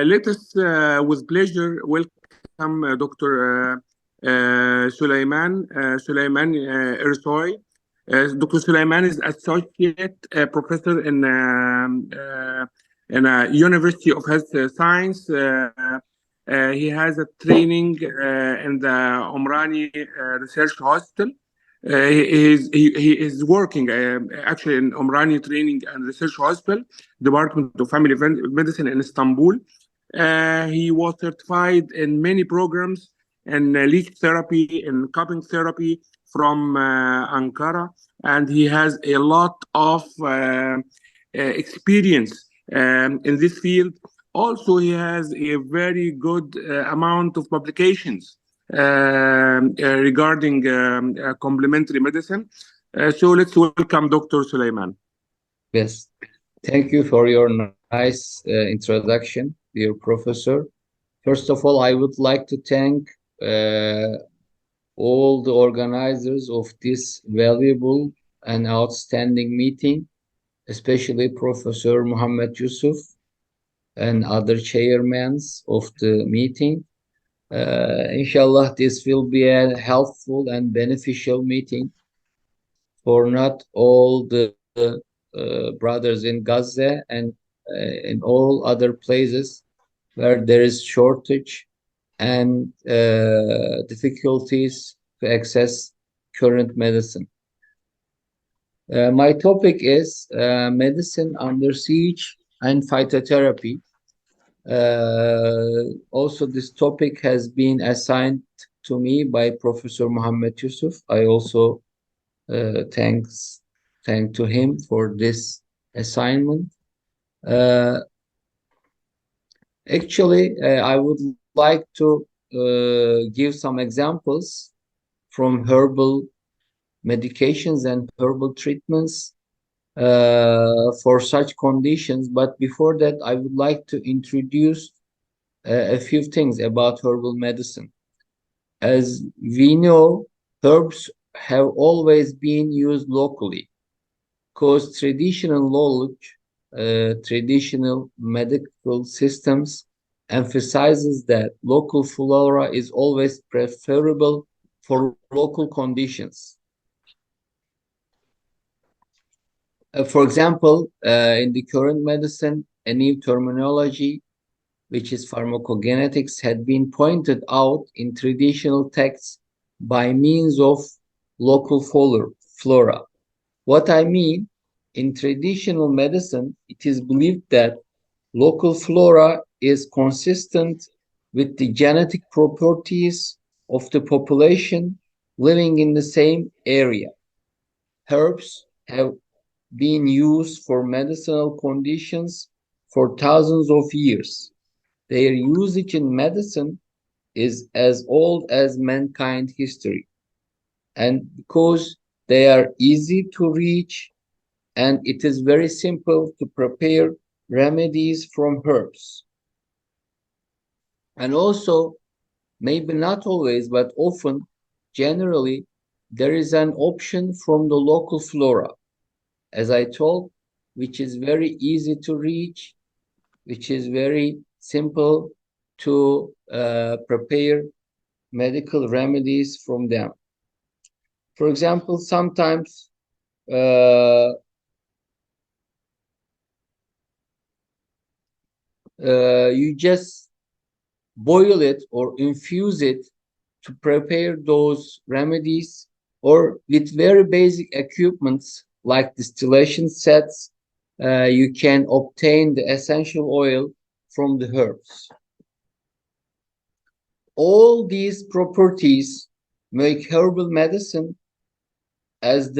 Let us, with pleasure, welcome Dr. Suleyman Ersoy. Dr. Suleyman is associate professor in University of Health Science. He has a training in the Omrani Research Hospital. He is working actually in Omrani Training and Research Hospital, Department of Family Medicine in Istanbul. He was certified in many programs in leech therapy and cupping therapy from Ankara, and he has a lot of experience in this field. Also, he has a very good amount of publications regarding complementary medicine. So let's welcome Dr. Suleyman. Yes, thank you for your nice introduction, dear professor. First of all, I would like to thank all the organizers of this valuable and outstanding meeting, especially Professor Muhammad Yusuf and other chairmen of the meeting. Inshallah, this will be a helpful and beneficial meeting for not all the brothers in Gaza and in all other places where there is shortage and difficulties to access current medicine. My topic is medicine under siege and phytotherapy. Also, this topic has been assigned to me by Professor Muhammad Yusuf. I also thank to him for this assignment. Actually, I would like to give some examples from herbal medications and herbal treatments for such conditions. But before that, I would like to introduce a few things about herbal medicine. As we know, herbs have always been used locally, because traditional knowledge, traditional medical systems emphasizes that local flora is always preferable for local conditions. For example, in the current medicine, a new terminology, which is pharmacogenetics, had been pointed out in traditional texts by means of local flora. What I mean, in traditional medicine, it is believed that local flora is consistent with the genetic properties of the population living in the same area. Herbs have been used for medicinal conditions for thousands of years. Their usage in medicine is as old as mankind history. And because they are easy to reach, and it is very simple to prepare remedies from herbs. And also, maybe not always, but often, generally, there is an option from the local flora, as I told, which is very easy to reach, which is very simple to prepare medical remedies from them. For example, sometimes you just boil it or infuse it to prepare those remedies, or with very basic equipments like distillation sets, you can obtain the essential oil from the herbs. All these properties make herbal medicine as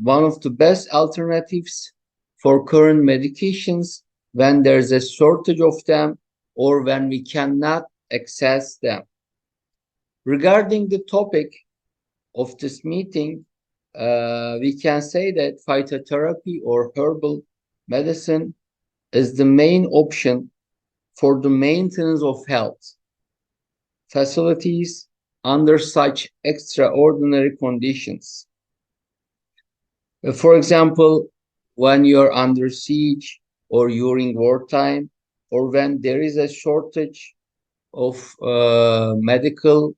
one of the best alternatives for current medications when there's a shortage of them or when we cannot access them. Regarding the topic of this meeting, we can say that phytotherapy or herbal medicine is the main option for the maintenance of health facilities under such extraordinary conditions. For example, when you're under siege or during wartime, or when there is a shortage of medical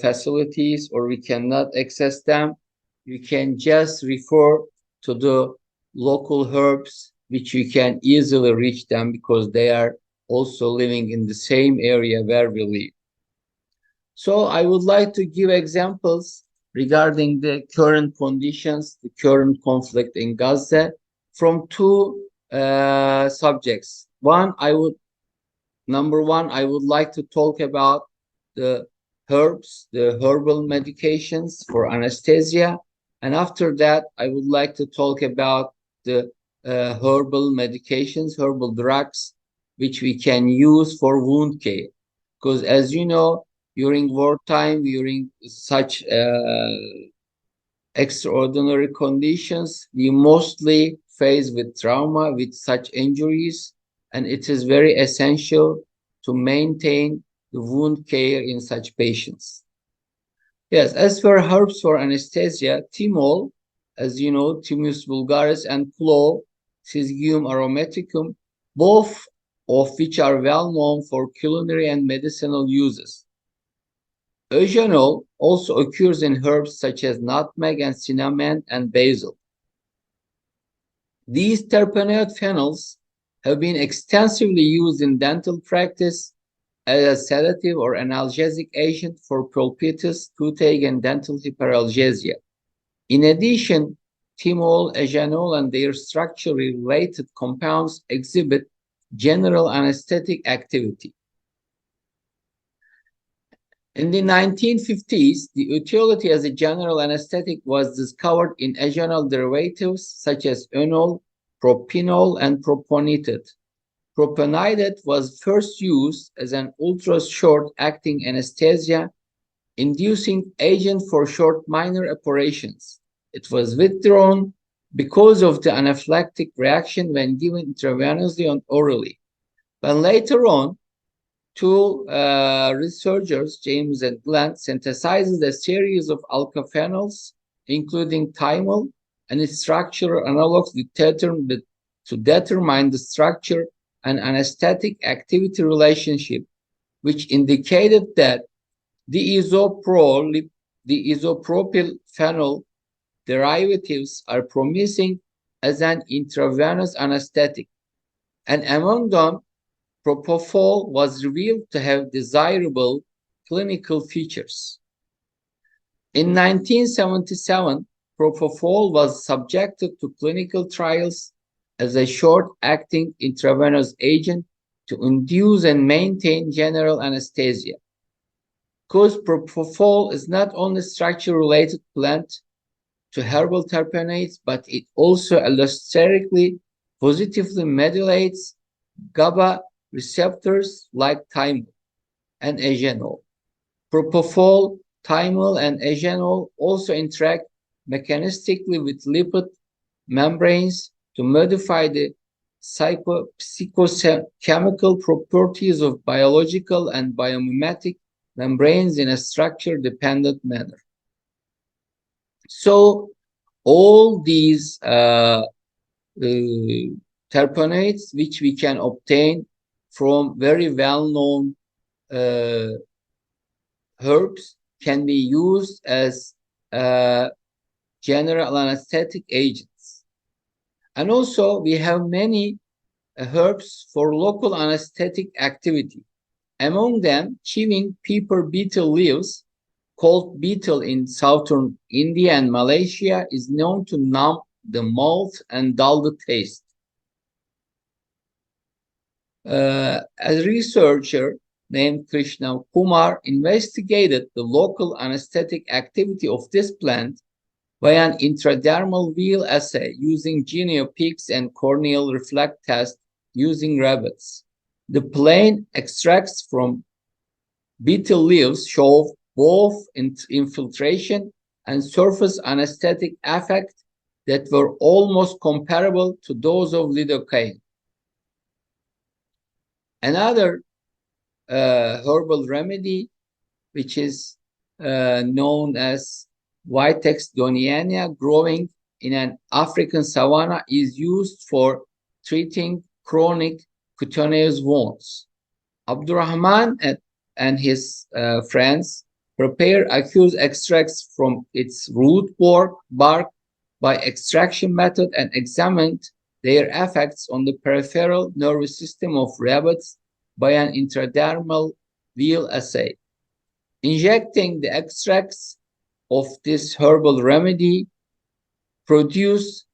facilities, or we cannot access them, you can just refer to the local herbs, which you can easily reach them because they are also living in the same area where we live. So I would like to give examples regarding the current conditions, the current conflict in Gaza, from two subjects. Number one, I would like to talk about the herbs, the herbal medications for anesthesia. And after that, I would like to talk about the herbal medications, herbal drugs, which we can use for wound care. Because as you know, during wartime, during such extraordinary conditions, we mostly face with trauma, with such injuries, and it is very essential to maintain the wound care in such patients. Yes, as for herbs for anesthesia, thymol, as you know, Thymus vulgaris, and clove, Syzygium aromaticum, both of which are well known for culinary and medicinal uses. Eugenol also occurs in herbs such as nutmeg and cinnamon and basil. These terpenoid phenols have been extensively used in dental practice as a sedative or analgesic agent for pulpitis, toothache, and dental hyperalgesia. In addition, thymol, eugenol, and their structurally related compounds exhibit general anesthetic activity. In the 1950s, the utility as a general anesthetic was discovered in eugenol derivatives such as enol, propionyl, and propionate. Propionate was first used as an ultra-short-acting anesthesia-inducing agent for short minor operations. It was withdrawn because of the anaphylactic reaction when given intravenously and orally. But later on, two researchers, James and Glenn, synthesized a series of alkaphenols, including thymol, and its structural analogs to determine the structure and anesthetic activity relationship, which indicated that the isopropyl phenol derivatives are promising as an intravenous anesthetic. And among them, propofol was revealed to have desirable clinical features. In 1977, propofol was subjected to clinical trials as a short-acting intravenous agent to induce and maintain general anesthesia. Because propofol is not only structure-related plant to herbal terpenoids, but it also allosterically positively modulates GABA receptors like thymol and eugenol. Propofol, thymol, and eugenol also interact mechanistically with lipid membranes to modify the psychochemical properties of biological and biomimetic membranes in a structure-dependent manner. So all these terpenoids, which we can obtain from very well-known herbs, can be used as general anesthetic agents. And also, we have many herbs for local anesthetic activity. Among them, chewing pepper beetle leaves, called beetle in southern India and Malaysia, is known to numb the mouth and dull the taste. A researcher named Krishna Kumar investigated the local anesthetic activity of this plant by an intradermal wheel assay using geniopics and corneal reflex test using rabbits. The plain extracts from beetle leaves show both infiltration and surface anesthetic effect that were almost comparable to those of lidocaine. Another herbal remedy, which is known as Vitex doniana, growing in an African savanna, is used for treating chronic cutaneous wounds. Abdurrahman and his friends prepare aqueous extracts from its root bark by extraction method and examined their effects on the peripheral nervous system of rabbits by an intradermal wheel assay. Injecting the extracts of this herbal remedy produced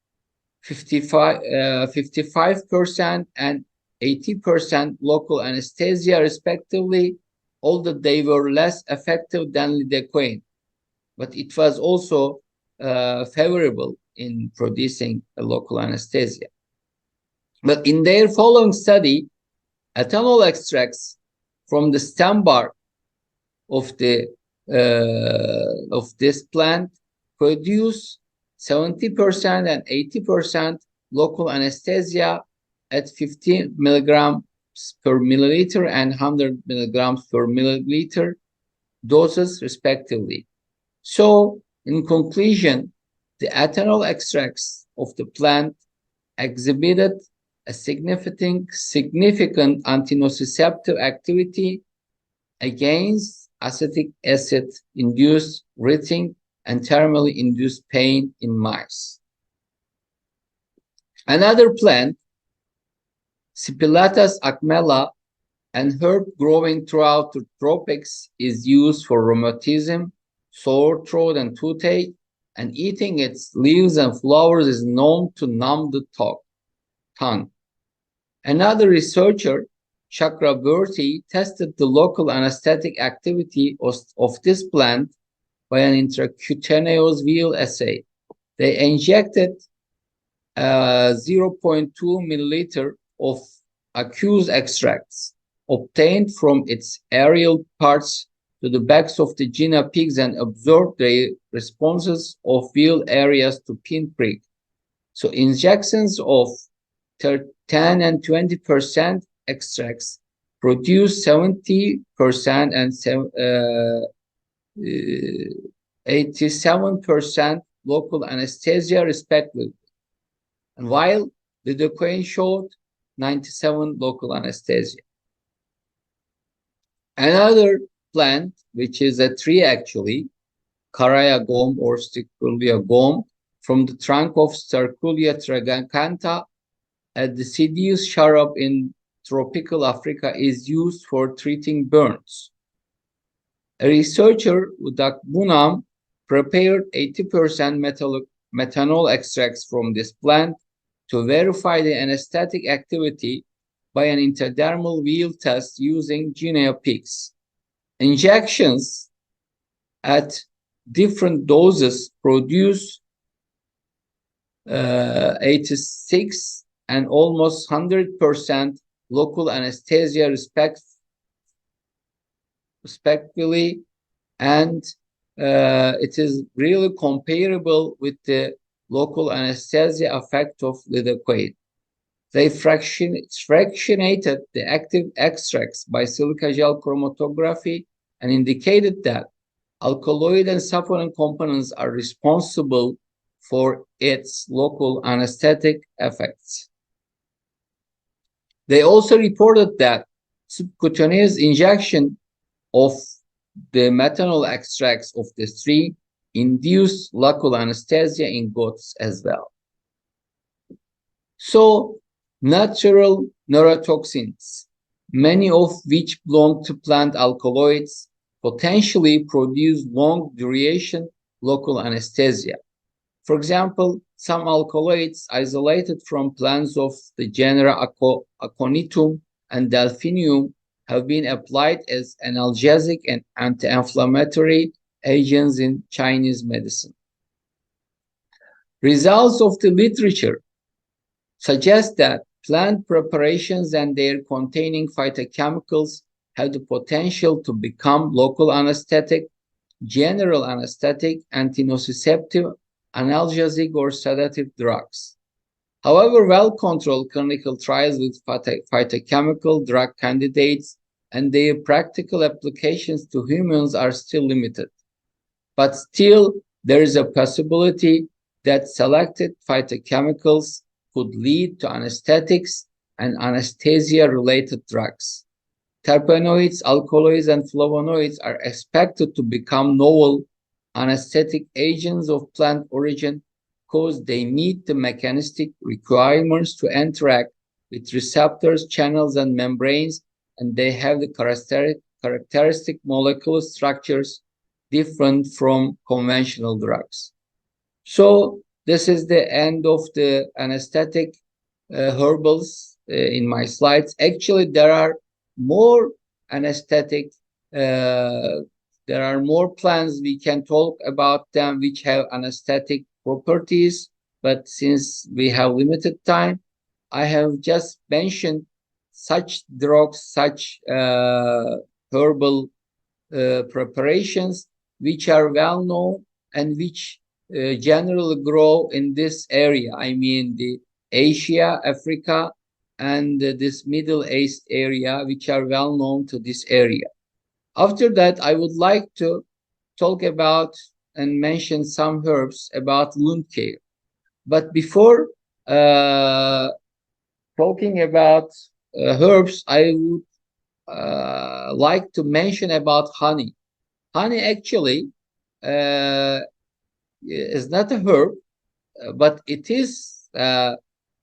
55% and 80% local anesthesia respectively, although they were less effective than lidocaine. But it was also favorable in producing a local anesthesia. But in their following study, ethanol extracts from the stem bark of this plant produce 70% and 80% local anesthesia at 50 milligrams per milliliter and 100 milligrams per milliliter doses respectively. So, in conclusion, the ethanol extracts of the plant exhibited a significant antinociceptive activity against acetic acid-induced writhing and thermally induced pain in mice. Another plant, Spilatus acmella, an herb growing throughout the tropics, is used for rheumatism, sore throat, and toothache, and eating its leaves and flowers is known to numb the tongue. Another researcher, Chakraborty, tested the local anesthetic activity of this plant by an intracutaneous wheel assay. They injected 0.2 milliliter of aqueous extracts obtained from its aerial parts to the backs of the guinea pigs and observed their responses of wheel areas to pinprick. So injections of 10 and 20% extracts produce 70% and 87% local anesthesia respectively, and while lidocaine showed 97 local anesthesia. Another plant, which is a tree actually, Caraya gum or Striculia gum, from the trunk of Sterculia tragacantha, a deciduous shrub in tropical Africa, is used for treating burns. A researcher, Udak Bunam, prepared 80% methanol extracts from this plant to verify the anesthetic activity by an intradermal wheel test using guinea pigs. Injections at different doses produce 86 and almost 100% local anesthesia respectively, and it is really comparable with the local anesthesia effect of lidocaine. They fractionated the active extracts by silica gel chromatography and indicated that alkaloid and saponin components are responsible for its local anesthetic effects. They also reported that subcutaneous injection of the methanol extracts of the tree induced local anesthesia in goats as well. So, natural neurotoxins, many of which belong to plant alkaloids, potentially produce long-duration local anesthesia. For example, some alkaloids isolated from plants of the genera Aconitum and Delphinium have been applied as analgesic and anti-inflammatory agents in Chinese medicine. Results of the literature suggest that plant preparations and their containing phytochemicals have the potential to become local anesthetic, general anesthetic, antinociceptive, analgesic, or sedative drugs. However, well-controlled clinical trials with phytochemical drug candidates and their practical applications to humans are still limited. But still, there is a possibility that selected phytochemicals could lead to anesthetics and anesthesia-related drugs. Terpenoids, alkaloids, and flavonoids are expected to become novel anesthetic agents of plant origin because they meet the mechanistic requirements to interact with receptors, channels, and membranes, and they have the characteristic molecular structures different from conventional drugs. So this is the end of the anesthetic herbals in my slides. Actually, there are more anesthetic, there are more plants we can talk about them which have anesthetic properties, but since we have limited time, I have just mentioned such drugs, such herbal preparations which are well known and which generally grow in this area. I mean the Asia, Africa, and this Middle East area, which are well known to this area. After that, I would like to talk about and mention some herbs about wound care. But before talking about herbs, I would like to mention about honey. Honey actually is not a herb, but it is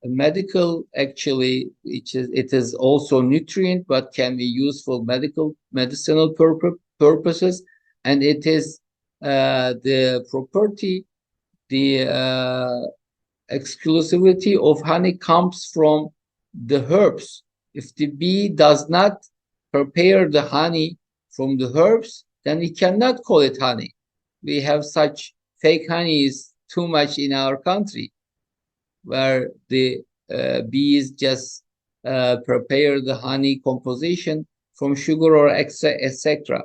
medical, actually. It is also nutrient, but can be used for medicinal purposes, and it is the property, the exclusivity of honey comes from the herbs. If the bee does not prepare the honey from the herbs, then we cannot call it honey. We have such fake honeys too much in our country, where the bees just prepare the honey composition from sugar or etc.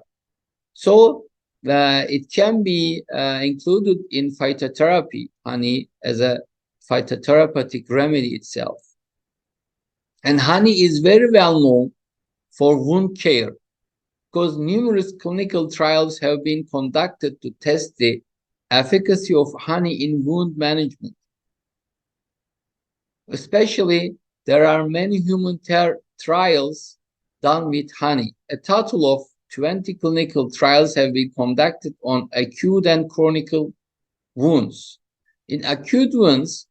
So it can be included in phytotherapy, honey, as a phytotherapeutic remedy itself. And honey is very well known for wound care because numerous clinical trials have been conducted to test the efficacy of honey in wound management. Especially, there are many human trials done with honey. A total of 20 clinical trials have been conducted on acute and chronic wounds. In acute wounds,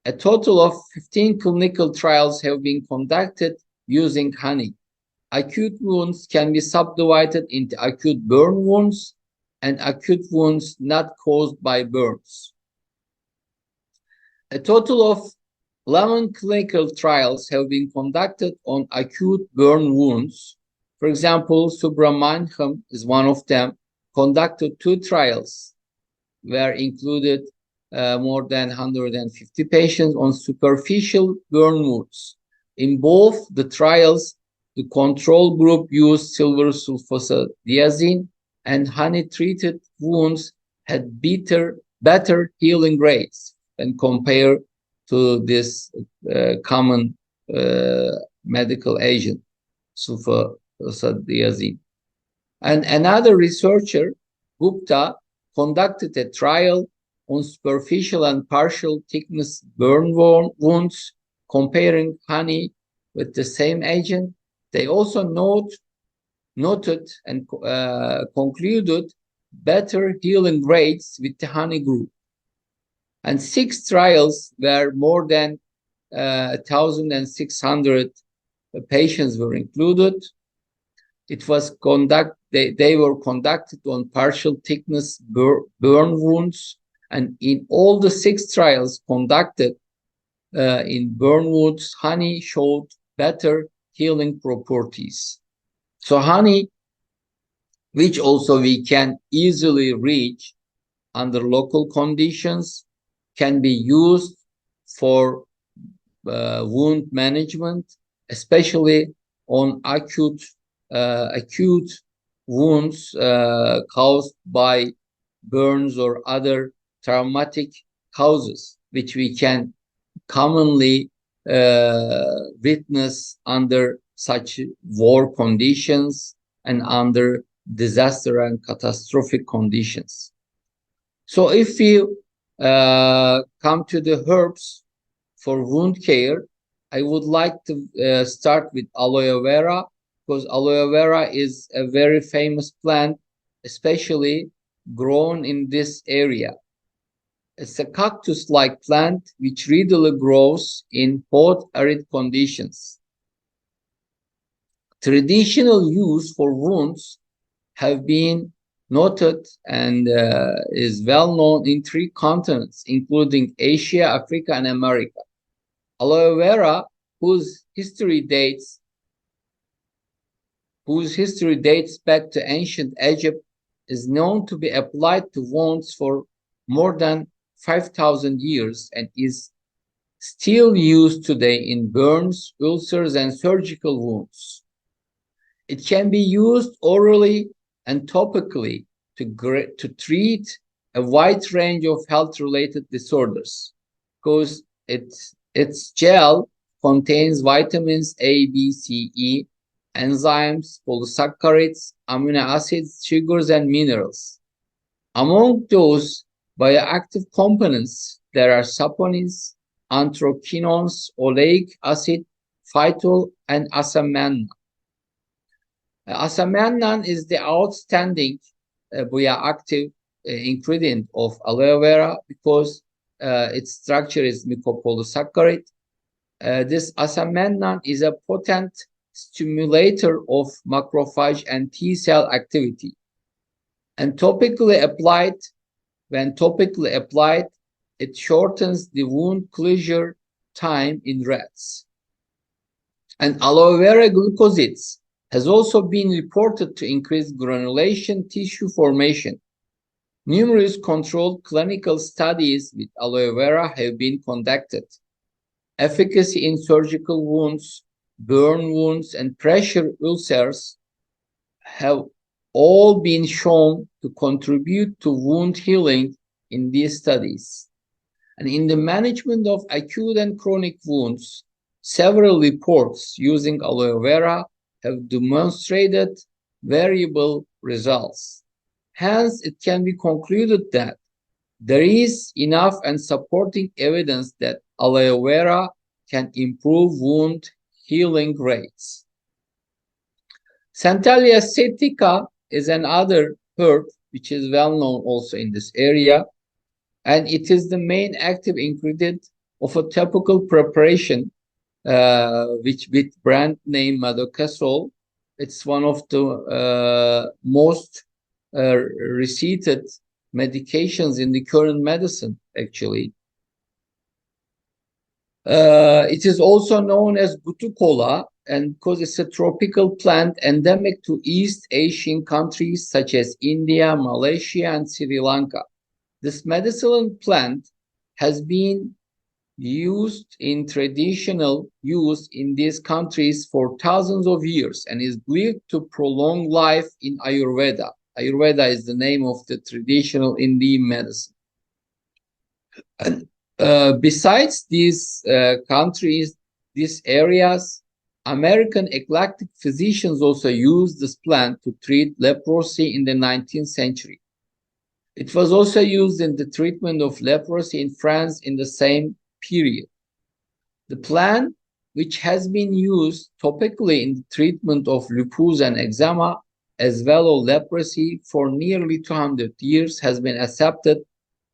a total of 15 clinical trials have been conducted using honey. Acute wounds can be subdivided into acute burn wounds and acute wounds not caused by burns. A total of 11 clinical trials have been conducted on acute burn wounds. For example, Subramaniam is one of them, conducted 2 trials where included more than 150 patients on superficial burn wounds. In both the trials, the control group used silver sulfosodiazine, and honey-treated wounds had better healing rates when compared to this common medical agent, sulfosodiazine. And another researcher, Gupta, conducted a trial on superficial and partial thickness burn wounds, comparing honey with the same agent. They also noted and concluded better healing rates with the honey group. And 6 trials where more than 1,600 patients were included. It was they were conducted on partial thickness burn wounds, and in all the 6 trials conducted in burn wounds, honey showed better healing properties. So honey, which also we can easily reach under local conditions, can be used for wound management, especially on acute wounds caused by burns or other traumatic causes, which we can commonly witness under such war conditions and under disaster and catastrophic conditions. So if you come to the herbs for wound care, I would like to start with aloe vera, because aloe vera is a very famous plant, especially grown in this area. It's a cactus-like plant which readily grows in hot, arid conditions. Traditional use for wounds have been noted and is well known in 3 continents, including Asia, Africa, and America. Aloe vera, whose history dates back to ancient Egypt, is known to be applied to wounds for more than 5,000 years and is still used today in burns, ulcers, and surgical wounds. It can be used orally and topically to treat a wide range of health-related disorders, because its gel contains vitamins A, B, C, E, enzymes, polysaccharides, amino acids, sugars, and minerals. Among those bioactive components, there are saponins, anthraquinones, oleic acid, phytol, and asamannan. Asamannan is the outstanding bioactive ingredient of aloe vera because its structure is mucopolysaccharide. This asamannan is a potent stimulator of macrophage and T cell activity. And when topically applied, it shortens the wound closure time in rats. And aloe vera glucosids has also been reported to increase granulation tissue formation. Numerous controlled clinical studies with aloe vera have been conducted. Efficacy in surgical wounds, burn wounds, and pressure ulcers have all been shown to contribute to wound healing in these studies. And in the management of acute and chronic wounds, several reports using aloe vera have demonstrated variable results. Hence, it can be concluded that there is enough and supporting evidence that aloe vera can improve wound healing rates. Centralia asiatica is another herb which is well known also in this area, and it is the main active ingredient of a topical preparation which with brand name Madocasol. It's one of the most received medications in the current medicine, actually. It is also known as Butukola, and because it's a tropical plant endemic to East Asian countries such as India, Malaysia, and Sri Lanka. This medicinal plant has been used in traditional use in these countries for thousands of years and is believed to prolong life in Ayurveda. Ayurveda is the name of the traditional Indian medicine. And besides these countries, these areas, American eclectic physicians also used this plant to treat leprosy in the 19th century. It was also used in the treatment of leprosy in France in the same period. The plant, which has been used topically in the treatment of lupus and eczema, as well as leprosy for nearly 200 years, has been accepted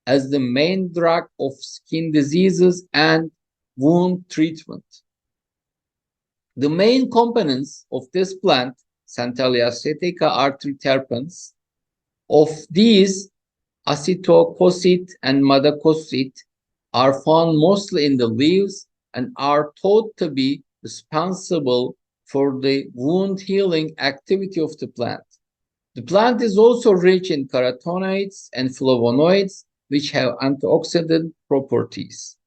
as the main drug of skin diseases and wound treatment. The main components of this plant, Centralia asiatica, are 3 terpenes. Of these, acetococit and madacocit are found mostly in the leaves and are thought to be responsible for the wound healing activity of the plant. The plant is also rich in carotenoids and flavonoids, which have antioxidant properties.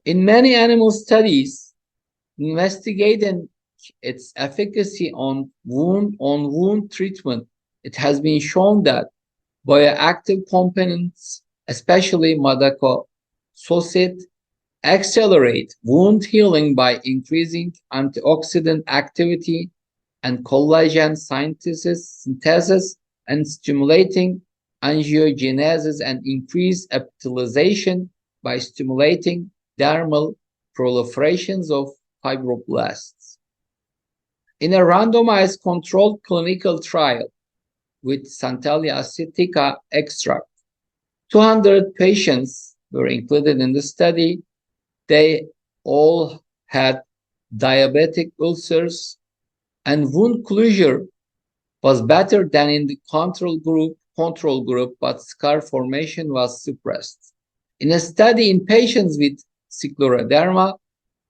In many animal studies investigating its efficacy on wound treatment, it has been shown that bioactive components, especially madacocit, accelerate wound healing by increasing antioxidant activity and collagen synthesis and stimulating angiogenesis and increase epithelialization by stimulating dermal proliferations of fibroblasts. In a randomized controlled clinical trial with Santalia acetica extract, 200 patients were included in the study. They all had diabetic ulcers, and wound closure was better than in the control group, but scar formation was suppressed. In a study in patients with scleroderma,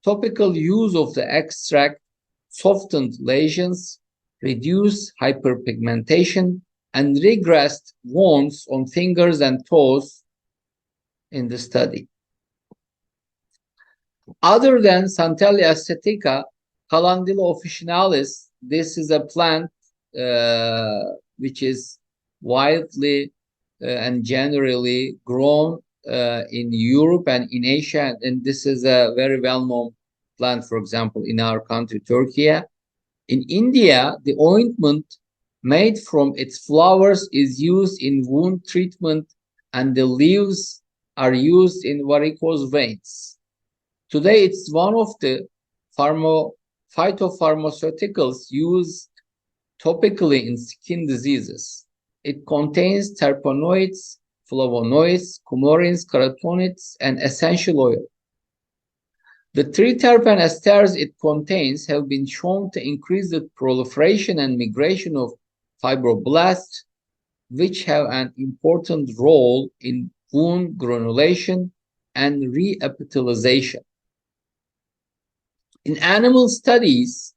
topical use of the extract softened lesions, reduced hyperpigmentation, and regressed wounds on fingers and toes in the study. Other than Santalia acetica, Calendula officinalis, this is a plant which is widely and generally grown in Europe and in Asia, and this is a very well-known plant, for example, in our country, Turkey. In India, the ointment made from its flowers is used in wound treatment, and the leaves are used in varicose veins. Today, it's one of the phytopharmaceuticals used topically in skin diseases. It contains terpenoids, flavonoids, coumarins, carotenoids, and essential oil. The 3-terpene esters it contains have been shown to increase the proliferation and migration of fibroblasts, which have an important role in wound granulation and reepithelialization. In animal studies,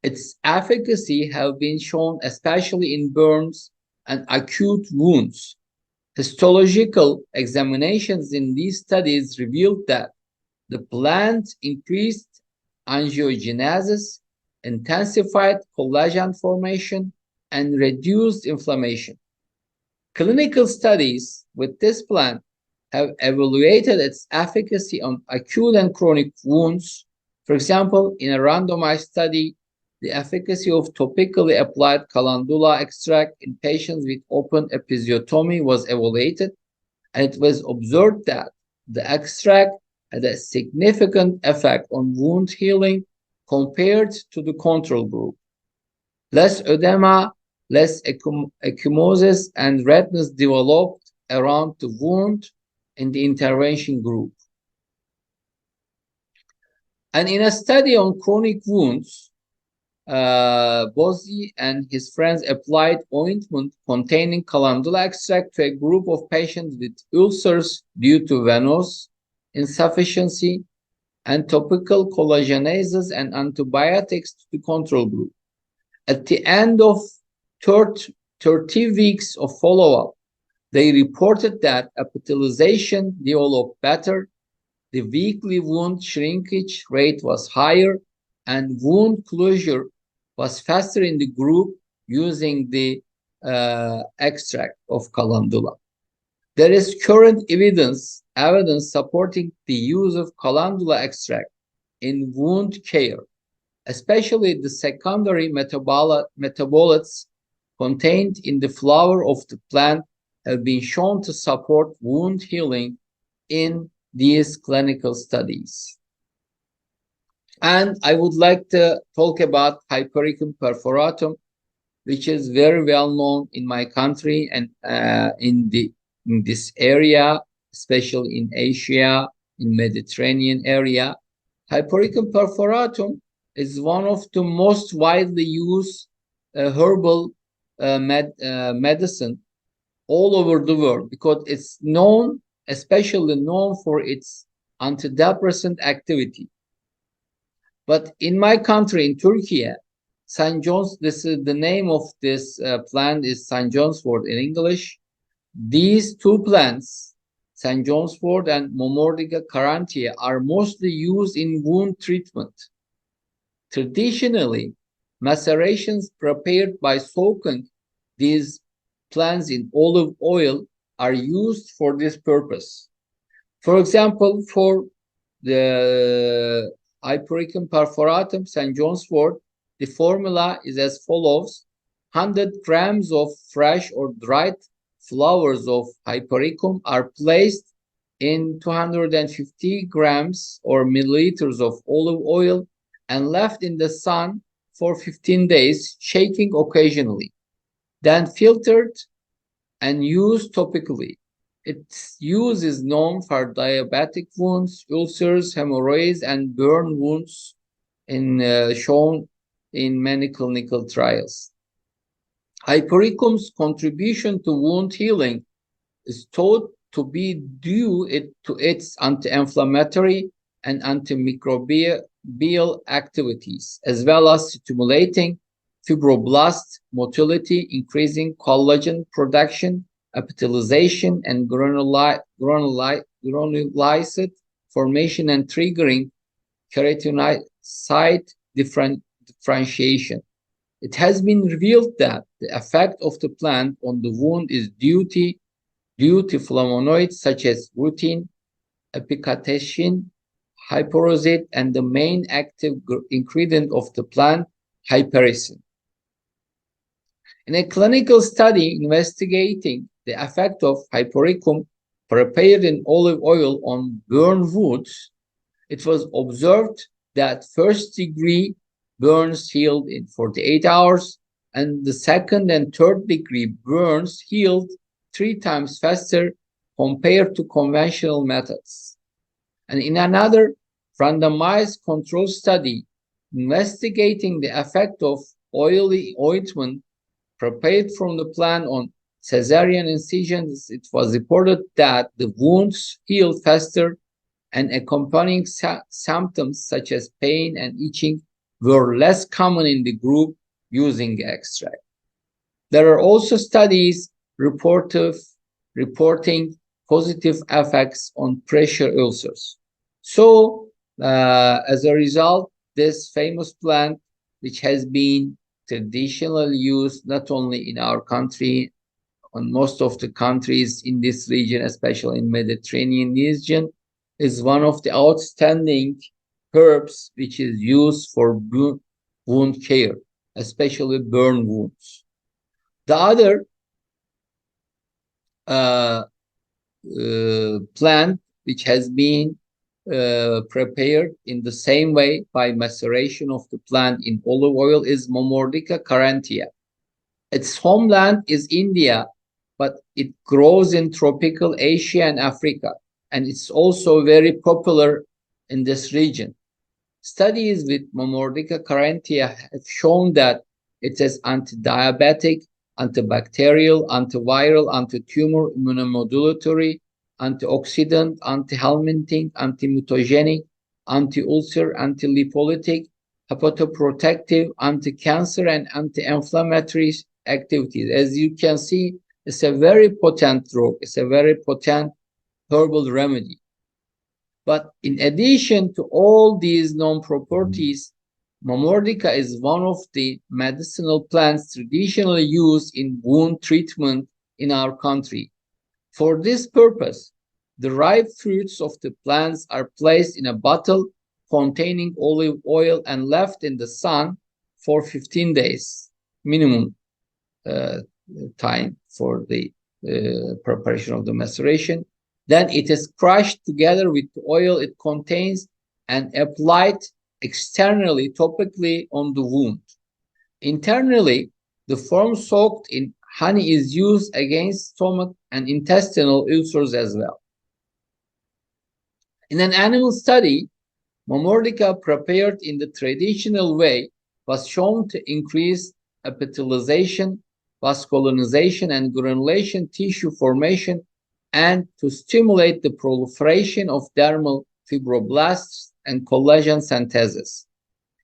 its efficacy has been shown especially in burns and acute wounds. Histological examinations in these studies revealed that the plant increased angiogenesis, intensified collagen formation, and reduced inflammation. Clinical studies with this plant have evaluated its efficacy on acute and chronic wounds. For example, in a randomized study, the efficacy of topically applied calendula extract in patients with open episiotomy was evaluated, and it was observed that the extract had a significant effect on wound healing compared to the control group. Less edema, less ecchymosis, and redness developed around the wound in the intervention group. And in a study on chronic wounds, Bozzi and his friends applied ointment containing calendula extract to a group of patients with ulcers due to venous insufficiency, and topical collagenases and antibiotics to the control group. At the end of 30 weeks of follow-up, they reported that epithelialization developed better, the weekly wound shrinkage rate was higher, and wound closure was faster in the group using the extract of calendula. There is current evidence supporting the use of calendula extract in wound care, especially the secondary metabolites contained in the flower of the plant have been shown to support wound healing in these clinical studies. And I would like to talk about Hypericum perforatum, which is very well known in my country and in this area, especially in Asia, in Mediterranean area. Hypericum perforatum is one of the most widely used herbal medicine all over the world because it's known, especially known for its antidepressant activity. But in my country, in Turkey, St. John's, this is the name of this plant is St. John's wort in English. These two plants, St. John's wort and Momordiga carantia, are mostly used in wound treatment. Traditionally, macerations prepared by soaking these plants in olive oil are used for this purpose. For example, for the Hypericum perforatum St. John's wort, the formula is as follows: 100 grams of fresh or dried flowers of Hypericum are placed in 250 grams or milliliters of olive oil and left in the sun for 15 days, shaking occasionally, then filtered and used topically. Its use is known for diabetic wounds, ulcers, hemorrhoids, and burn wounds shown in many clinical trials. Hypericum's contribution to wound healing is thought to be due to its anti-inflammatory and antimicrobial activities, as well as stimulating fibroblast motility, increasing collagen production, epithelialization, and granulocyte formation, and triggering keratinocyte differentiation. It has been revealed that the effect of the plant on the wound is due to flavonoids such as rutin, epicatechin, hyperoside, and the main active ingredient of the plant, hypericin. In a clinical study investigating the effect of hypericum prepared in olive oil on burn wounds, it was observed that first-degree burns healed in 48 hours, and the second and third-degree burns healed 3 times faster compared to conventional methods. And in another randomized control study investigating the effect of oily ointment prepared from the plant on cesarean incisions, it was reported that the wounds healed faster and accompanying symptoms such as pain and itching were less common in the group using extract. There are also studies reporting positive effects on pressure ulcers. So, as a result, this famous plant, which has been traditionally used not only in our country, on most of the countries in this region, especially in Mediterranean region, is one of the outstanding herbs which is used for wound care, especially burn wounds. The other plant which has been prepared in the same way by maceration of the plant in olive oil is Momordica carantia. Its homeland is India, but it grows in tropical Asia and Africa, and it's also very popular in this region. Studies with Momordica carantia have shown that it is anti-diabetic, antibacterial, antiviral, anti-tumor, immunomodulatory, antioxidant, anti-helminthing, anti-mutagenic, anti-ulcer, anti-lipolytic, hepatoprotective, anti-cancer, and anti-inflammatory activities. As you can see, it's a very potent drug. It's a very potent herbal remedy. But in addition to all these known properties, Momordica is one of the medicinal plants traditionally used in wound treatment in our country. For this purpose, the ripe fruits of the plants are placed in a bottle containing olive oil and left in the sun for 15 days, minimum time for the preparation of the maceration. Then it is crushed together with the oil it contains and applied externally, topically on the wound. Internally, the form soaked in honey is used against stomach and intestinal ulcers as well. In an animal study, Momordica prepared in the traditional way was shown to increase epithelialization, vascularization, and granulation tissue formation, and to stimulate the proliferation of dermal fibroblasts and collagen synthesis.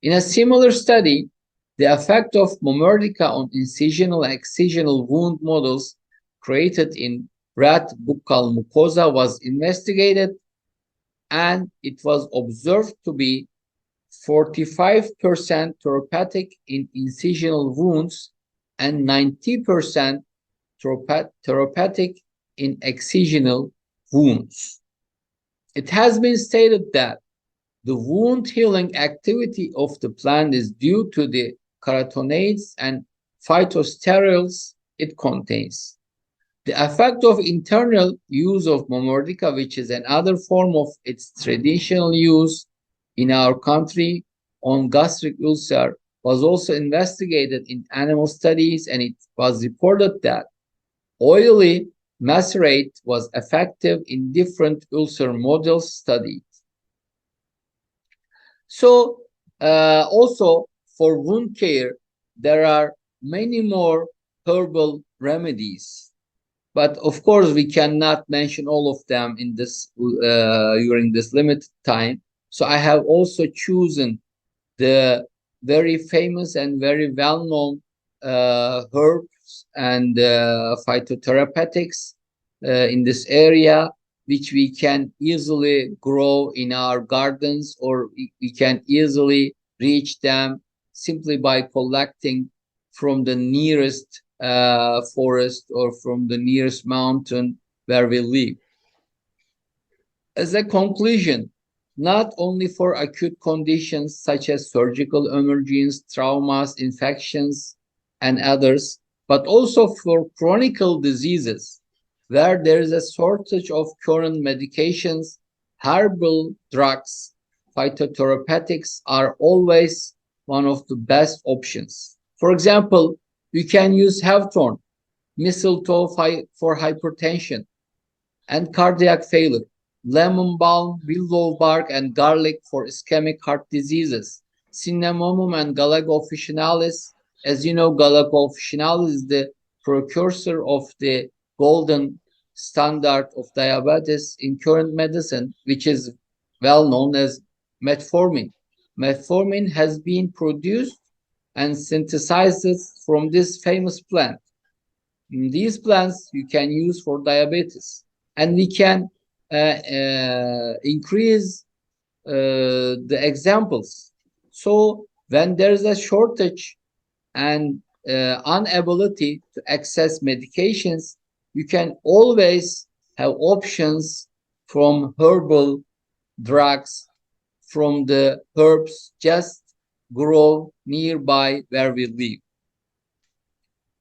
In a similar study, the effect of Momordica on incisional and excisional wound models created in rat buccal mucosa was investigated, and it was observed to be 45% therapeutic in incisional wounds and 90% therapeutic in excisional wounds. It has been stated that the wound healing activity of the plant is due to the carotenoids and phytosterols it contains. The effect of internal use of Momordica, which is another form of its traditional use in our country, on gastric ulcer was also investigated in animal studies, and it was reported that oily macerate was effective in different ulcer models studied. So also for wound care, there are many more herbal remedies, but of course we cannot mention all of them in this during this limited time. So I have also chosen the very famous and very well-known herbs and phytotherapeutics in this area, which we can easily grow in our gardens, or we can easily reach them simply by collecting from the nearest forest or from the nearest mountain where we live. As a conclusion, not only for acute conditions such as surgical emergencies, traumas, infections, and others, but also for chronic diseases where there is a shortage of current medications, herbal drugs, phytotherapeutics are always one of the best options. For example, you can use hawthorn, mistletoe for hypertension and cardiac failure, lemon balm, willow bark, and garlic for ischemic heart diseases, cinnamomum and Galago officinalis. As you know, Galago officinalis is the precursor of the golden standard of diabetes in current medicine, which is well known as metformin. Metformin has been produced and synthesized from this famous plant. These plants you can use for diabetes, and we can increase the examples. So when there is a shortage and inability to access medications, you can always have options from herbal drugs, from the herbs just grow nearby where we live.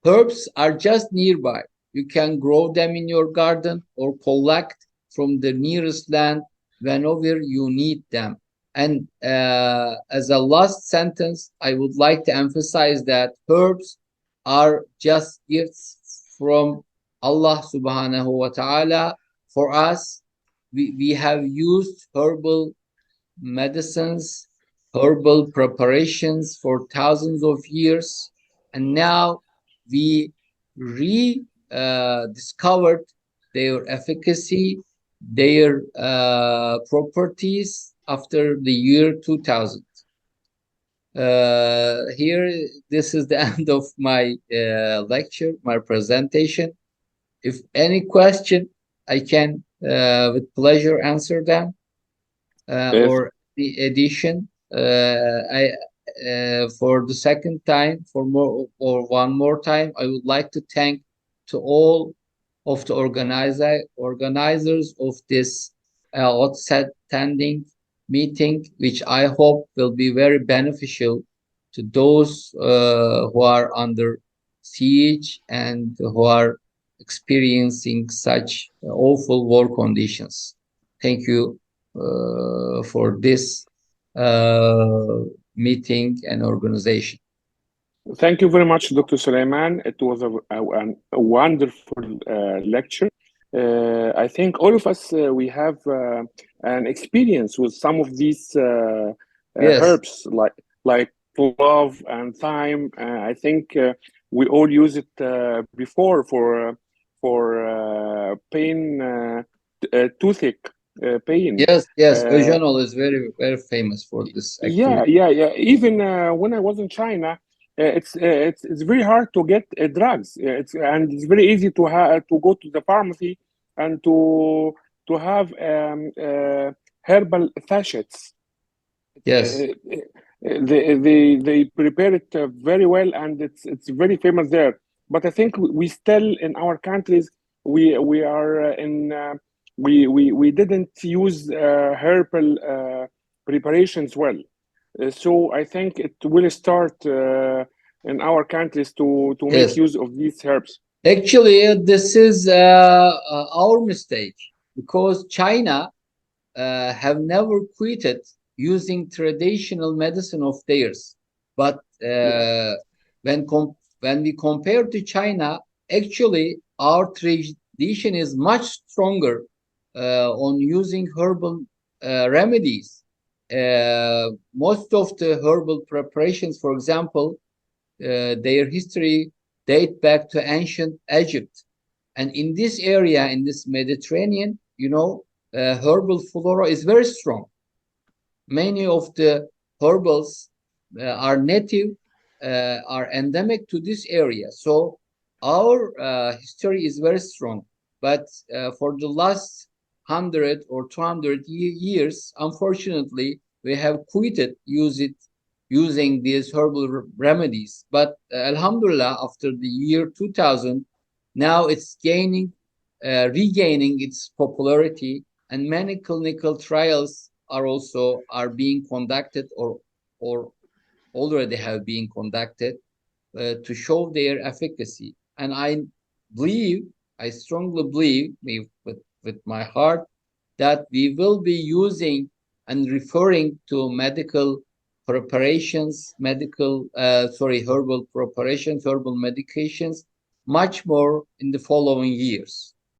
Herbs are just nearby. You can grow them in your garden or collect from the nearest land whenever you need them. And as a last sentence, I would like to emphasize that herbs are just gifts from Allah subhanahu wa ta'ala for us. We have used herbal medicines, herbal preparations for thousands of years, and now we rediscovered their efficacy, their properties after the year 2000. Here, this is the end of my lecture, my presentation. If any question, I can with pleasure answer them. Or the addition, for the second time, one more time, I would like to thank to all of the organizers of this outstanding meeting, which I hope will be very beneficial to those who are under siege and who are experiencing such awful war conditions. Thank you for this meeting and organization. Thank you very much, Dr. Suleyman. It was a wonderful lecture. I think all of us, we have an experience with some of these Yes. herbs, like clove and thyme. I think we all use it before for pain, toothache pain. Yes, Eugenol is very, very famous for this. Actually. Yeah. Even when I was in China, it's very hard to get drugs. And it's very easy to go to the pharmacy and to have herbal sachets. Yes. They prepare it very well, and it's very famous there. But I think we still in our countries we are we didn't use herbal preparations well. So I think it will start in our countries to Yes. make use of these herbs. Actually, this is our mistake, because China have never quitted using traditional medicine of theirs. But when we compare to China, actually our tradition is much stronger on using herbal remedies. Most of the herbal preparations, for example, their history date back to ancient Egypt. And in this area, in this Mediterranean, herbal flora is very strong. Many of the herbals are native, are endemic to this area. So our history is very strong. But for the last 100 or 200 years, unfortunately, we have quitted using these herbal remedies. But Alhamdulillah, after the year 2000, now it's regaining its popularity, and many clinical trials are being conducted or already have been conducted to show their efficacy. And I strongly believe with my heart that we will be using and referring to medical preparations, herbal preparations, herbal medications, much more in the following years.